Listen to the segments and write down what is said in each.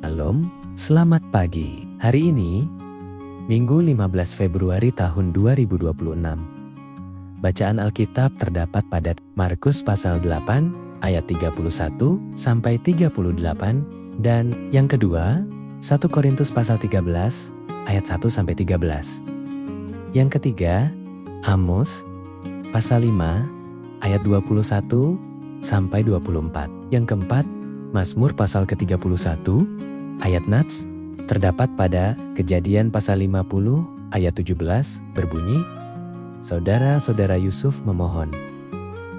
Shalom, selamat pagi. Hari ini, Minggu 15 Februari tahun 2026. Bacaan Alkitab terdapat pada Markus pasal 8 ayat 31 sampai 38 dan yang kedua 1 Korintus pasal 13 ayat 1 sampai 13. Yang ketiga Amos pasal 5 ayat 21 sampai 24. Yang keempat Mazmur pasal ke-31 ayat Nats terdapat pada Kejadian pasal 50 ayat 17 berbunyi, Saudara-saudara Yusuf memohon,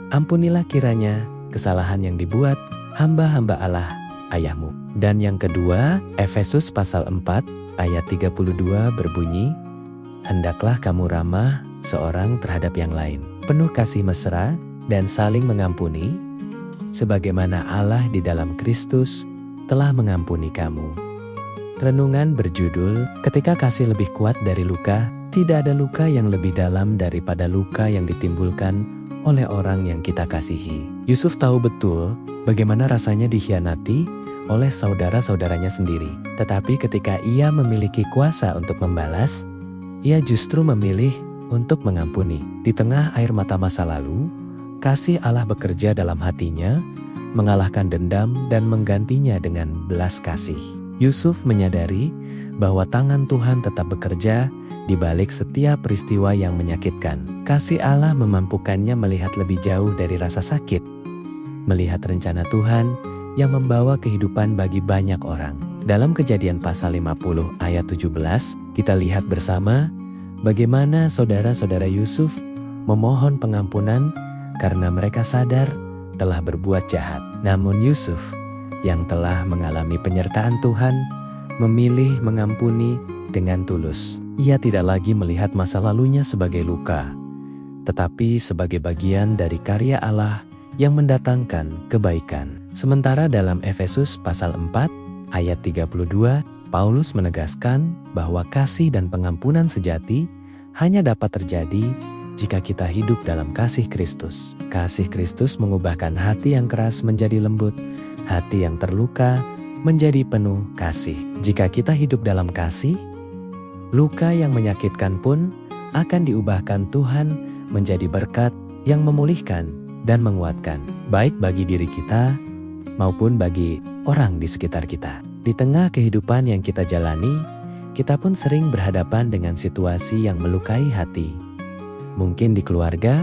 ampunilah kiranya kesalahan yang dibuat hamba-hamba Allah ayahmu. Dan yang kedua, Efesus pasal 4 ayat 32 berbunyi, hendaklah kamu ramah seorang terhadap yang lain, penuh kasih mesra dan saling mengampuni, sebagaimana Allah di dalam Kristus telah mengampuni kamu. Renungan berjudul, ketika kasih lebih kuat dari luka, tidak ada luka yang lebih dalam daripada luka yang ditimbulkan oleh orang yang kita kasihi. Yusuf tahu betul bagaimana rasanya dikhianati oleh saudara-saudaranya sendiri. Tetapi ketika ia memiliki kuasa untuk membalas, ia justru memilih untuk mengampuni. Di tengah air mata masa lalu, kasih Allah bekerja dalam hatinya, mengalahkan dendam dan menggantinya dengan belas kasih. Yusuf menyadari bahwa tangan Tuhan tetap bekerja di balik setiap peristiwa yang menyakitkan. Kasih Allah memampukannya melihat lebih jauh dari rasa sakit, melihat rencana Tuhan yang membawa kehidupan bagi banyak orang. Dalam Kejadian pasal 50 ayat 17, kita lihat bersama bagaimana saudara-saudara Yusuf memohon pengampunan karena mereka sadar telah berbuat jahat. Namun Yusuf yang telah mengalami penyertaan Tuhan memilih mengampuni dengan tulus. Ia tidak lagi melihat masa lalunya sebagai luka, tetapi sebagai bagian dari karya Allah yang mendatangkan kebaikan. Sementara dalam Efesus pasal 4 ayat 32, Paulus menegaskan bahwa kasih dan pengampunan sejati hanya dapat terjadi jika kita hidup dalam kasih Kristus. Kasih Kristus mengubahkan hati yang keras menjadi lembut, hati yang terluka menjadi penuh kasih. Jika kita hidup dalam kasih, luka yang menyakitkan pun akan diubahkan Tuhan menjadi berkat yang memulihkan dan menguatkan, baik bagi diri kita maupun bagi orang di sekitar kita. Di tengah kehidupan yang kita jalani, kita pun sering berhadapan dengan situasi yang melukai hati. Mungkin di keluarga,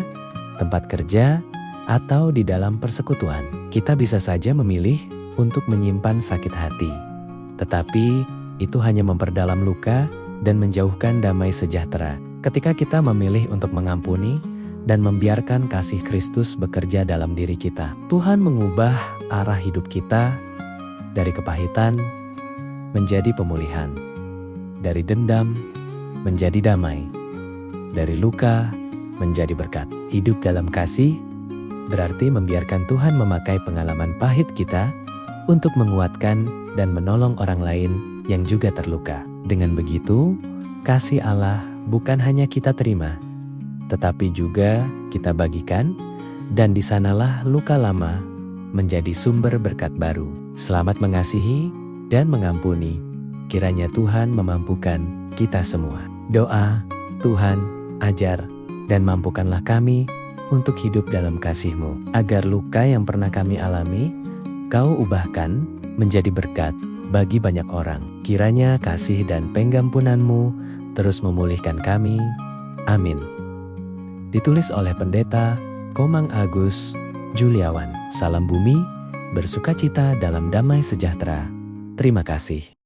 tempat kerja, atau di dalam persekutuan. Kita bisa saja memilih untuk menyimpan sakit hati. Tetapi itu hanya memperdalam luka dan menjauhkan damai sejahtera. Ketika kita memilih untuk mengampuni dan membiarkan kasih Kristus bekerja dalam diri kita, Tuhan mengubah arah hidup kita dari kepahitan menjadi pemulihan, dari dendam menjadi damai, dari luka menjadi berkat. Hidup dalam kasih berarti membiarkan Tuhan memakai pengalaman pahit kita untuk menguatkan dan menolong orang lain yang juga terluka. Dengan begitu, kasih Allah bukan hanya kita terima, tetapi juga kita bagikan, dan di sanalah luka lama menjadi sumber berkat baru. Selamat mengasihi dan mengampuni. Kiranya Tuhan memampukan kita semua. Doa, Tuhan, ajar dan mampukanlah kami untuk hidup dalam kasih-Mu, agar luka yang pernah kami alami, Kau ubahkan menjadi berkat bagi banyak orang. Kiranya kasih dan penggampunan-Mu terus memulihkan kami. Amin. Ditulis oleh Pendeta Komang Agus Juliawan. Salam bumi, bersukacita dalam damai sejahtera. Terima kasih.